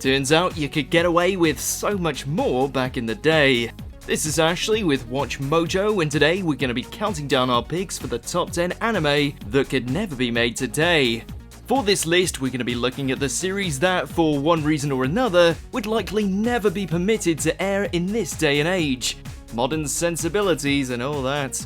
Turns out you could get away with so much more back in the day. This is Ashley with WatchMojo, and today we're going to be counting down our picks for the top 10 anime that could never be made today. For this list, we're going to be looking at the series that, for one reason or another, would likely never be permitted to air in this day and age. Modern sensibilities and all that.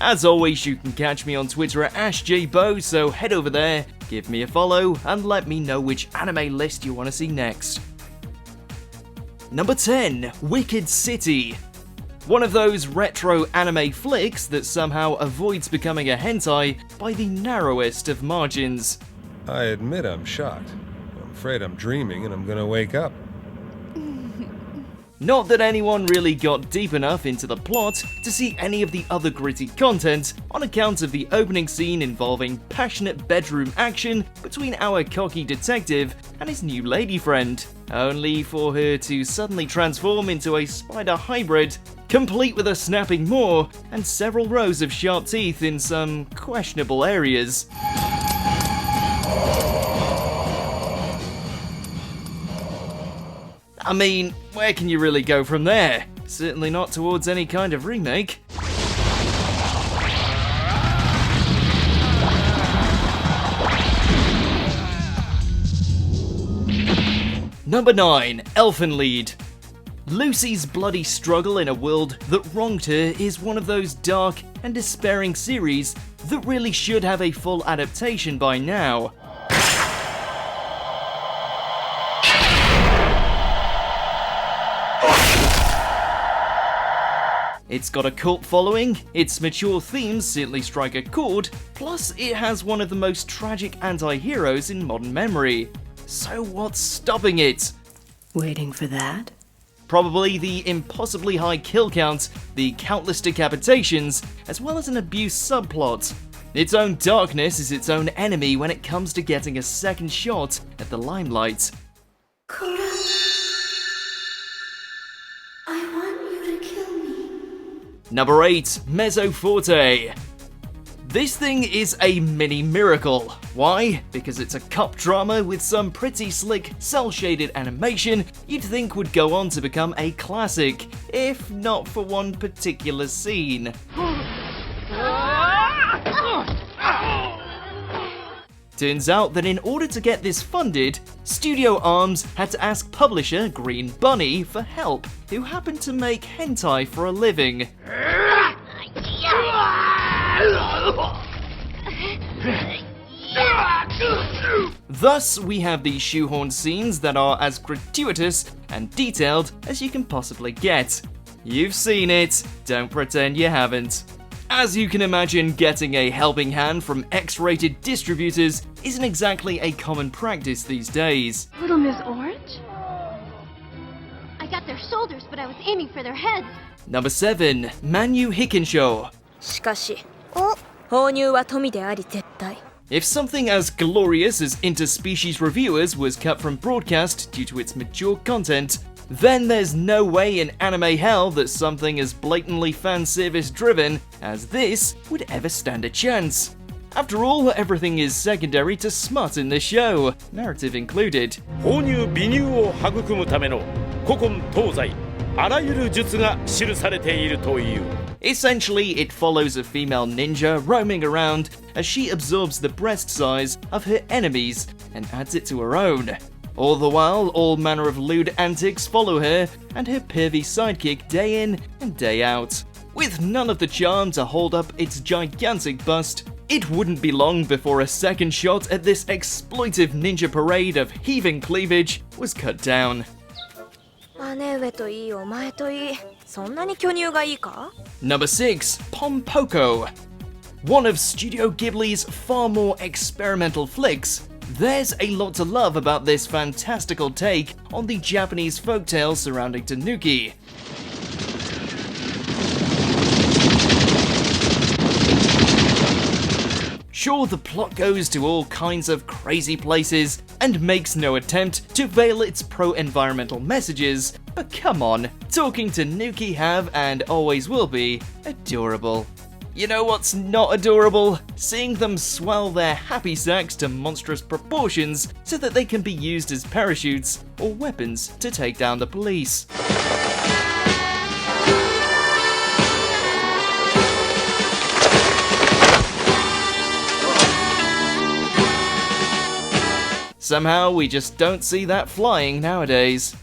As always, you can catch me on Twitter at AshJBo, so head over there, give me a follow, and let me know which anime list you want to see next. Number 10, Wicked City. One of those retro anime flicks that somehow avoids becoming a hentai by the narrowest of margins. I admit I'm shocked. I'm afraid I'm dreaming and I'm gonna wake up. Not that anyone really got deep enough into the plot to see any of the other gritty content on account of the opening scene involving passionate bedroom action between our cocky detective and his new lady friend, only for her to suddenly transform into a spider hybrid, complete with a snapping maw and several rows of sharp teeth in some questionable areas. I mean, where can you really go from there? Certainly not towards any kind of remake. Number 9, Elfen Lied. Lucy's bloody struggle in a world that wronged her is one of those dark and despairing series that really should have a full adaptation by now. It's got a cult following, its mature themes certainly strike a chord, plus it has one of the most tragic anti-heroes in modern memory. So what's stopping it? Waiting for that? Probably the impossibly high kill count, the countless decapitations, as well as an abuse subplot. Its own darkness is its own enemy when it comes to getting a second shot at the limelight. Number 8, Mesoforte. This thing is a mini miracle. Why? Because it's a cop drama with some pretty slick, cel-shaded animation you'd think would go on to become a classic, if not for one particular scene. Turns out that in order to get this funded, Studio Arms had to ask publisher Green Bunny for help, who happened to make hentai for a living. Thus, we have these shoehorned scenes that are as gratuitous and detailed as you can possibly get. You've seen it, don't pretend you haven't. As you can imagine, getting a helping hand from X-rated distributors isn't exactly a common practice these days. Little Miss Orange? I got their shoulders, but I was aiming for their heads. Number 7, Manu hickenshow. If something as glorious as Interspecies Reviewers was cut from broadcast due to its mature content, then there's no way in anime hell that something as blatantly fan service driven as this would ever stand a chance. After all, everything is secondary to smut in this show, narrative included. Essentially, it follows a female ninja roaming around as she absorbs the breast size of her enemies and adds it to her own. All the while, all manner of lewd antics follow her and her pervy sidekick day in and day out. With none of the charm to hold up its gigantic bust, it wouldn't be long before a second shot at this exploitive ninja parade of heaving cleavage was cut down. Number 6, Pompoko. One of Studio Ghibli's far more experimental flicks, there's a lot to love about this fantastical take on the Japanese folktales surrounding Tanuki. Sure, the plot goes to all kinds of crazy places and makes no attempt to veil its pro-environmental messages, but come on, talking Tanuki have and always will be adorable. You know what's not adorable? Seeing them swell their happy sacks to monstrous proportions so that they can be used as parachutes or weapons to take down the police. Somehow we just don't see that flying nowadays.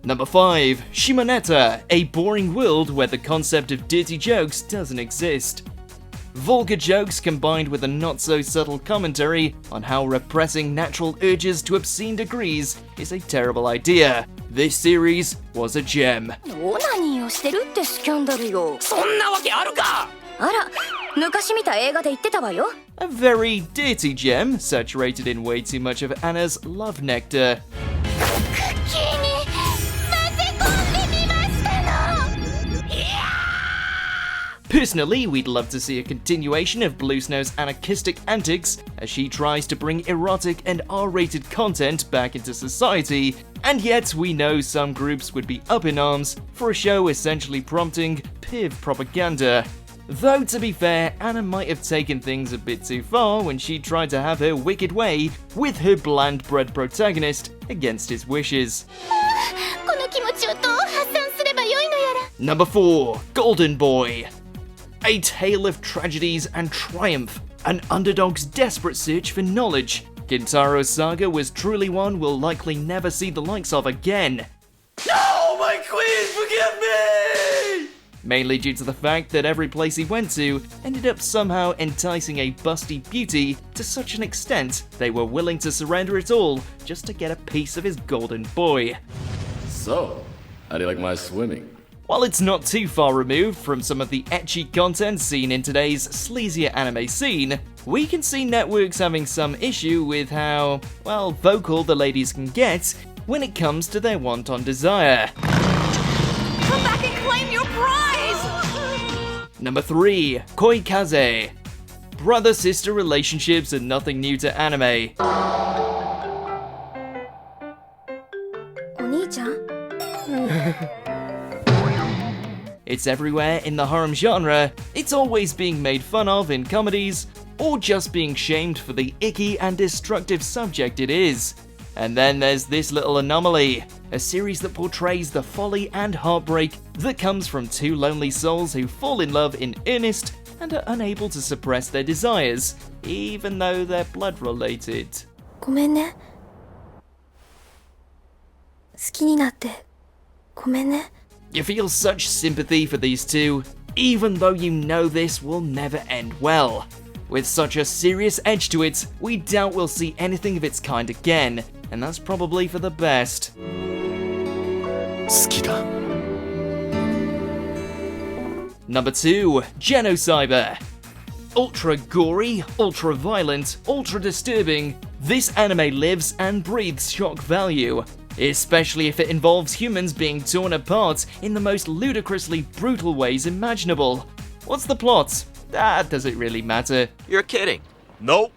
Number 5. Shimoneta, a boring world where the concept of dirty jokes doesn't exist. Vulgar jokes combined with a not-so-subtle commentary on how repressing natural urges to obscene degrees is a terrible idea. This series was a gem. オナニーをしてるってスキャンダルよ。そんなわけあるか。あら、昔見た映画で言ってたわよ。A very dirty gem, saturated in way too much of Anna's love nectar. Personally, we'd love to see a continuation of Blue Snow's anarchistic antics as she tries to bring erotic and R-rated content back into society, and yet we know some groups would be up in arms for a show essentially prompting PIV propaganda. Though, to be fair, Anna might have taken things a bit too far when she tried to have her wicked way with her bland-bred protagonist against his wishes. Number 4. Golden Boy. A tale of tragedies and triumph, an underdog's desperate search for knowledge. Gintaro's saga was truly one we'll likely never see the likes of again. No, my queen, forgive me! Mainly due to the fact that every place he went to ended up somehow enticing a busty beauty to such an extent they were willing to surrender it all just to get a piece of his golden boy. So, how do you like my swimming? While it's not too far removed from some of the ecchi content seen in today's sleazier anime scene, we can see networks having some issue with how, well, vocal the ladies can get when it comes to their wanton desire. Come back and claim your prize! Number 3. Koi Kaze. Brother-sister relationships are nothing new to anime. お兄ちゃん It's everywhere in the harem genre, it's always being made fun of in comedies, or just being shamed for the icky and destructive subject it is. And then there's this little anomaly, a series that portrays the folly and heartbreak that comes from two lonely souls who fall in love in earnest and are unable to suppress their desires, even though they're blood-related. ごめんね。好きになってごめんね。 You feel such sympathy for these two, even though you know this will never end well. With such a serious edge to it, we doubt we'll see anything of its kind again, and that's probably for the best. 好きだ。 Number 2. Genocyber. Ultra gory, ultra violent, ultra disturbing, this anime lives and breathes shock value. Especially if it involves humans being torn apart in the most ludicrously brutal ways imaginable. What's the plot? Does it really matter? You're kidding. Nope.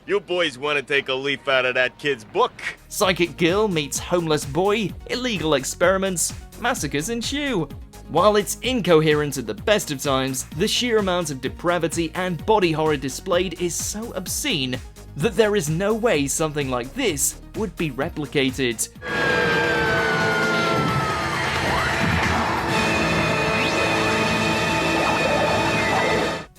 You boys want to take a leaf out of that kid's book. Psychic girl meets homeless boy, illegal experiments, massacres ensue. While it's incoherent at the best of times, the sheer amount of depravity and body horror displayed is so obscene that there is no way something like this would be replicated.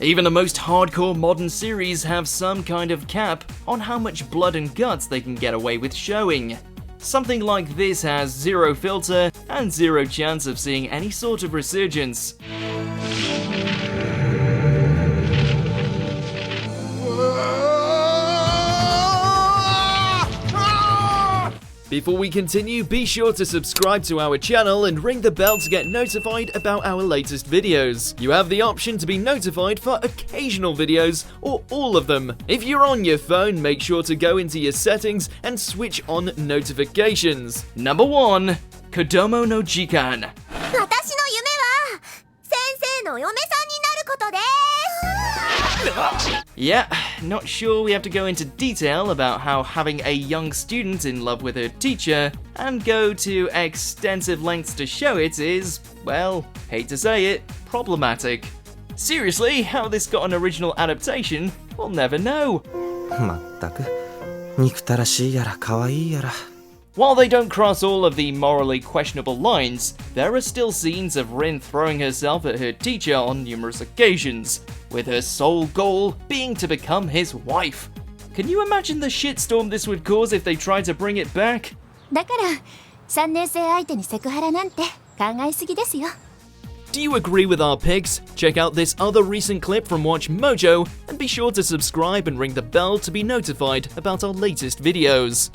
Even the most hardcore modern series have some kind of cap on how much blood and guts they can get away with showing. Something like this has zero filter and zero chance of seeing any sort of resurgence. Before we continue, be sure to subscribe to our channel and ring the bell to get notified about our latest videos. You have the option to be notified for occasional videos or all of them. If you're on your phone, make sure to go into your settings and switch on notifications. Number 1. Kodomo nochikan. 私の夢は先生のお嫁さんになることです。Yeah, not sure we have to go into detail about how having a young student in love with her teacher and go to extensive lengths to show it is, well, hate to say it, problematic. Seriously, how this got an original adaptation, we'll never know. まったく憎たらしいやら可愛いやら While they don't cross all of the morally questionable lines, there are still scenes of Rin throwing herself at her teacher on numerous occasions, with her sole goal being to become his wife. Can you imagine the shitstorm this would cause if they tried to bring it back? だから3年生相手にセクハラなんて考えすぎですよ。 Do you agree with our picks? Check out this other recent clip from WatchMojo and be sure to subscribe and ring the bell to be notified about our latest videos.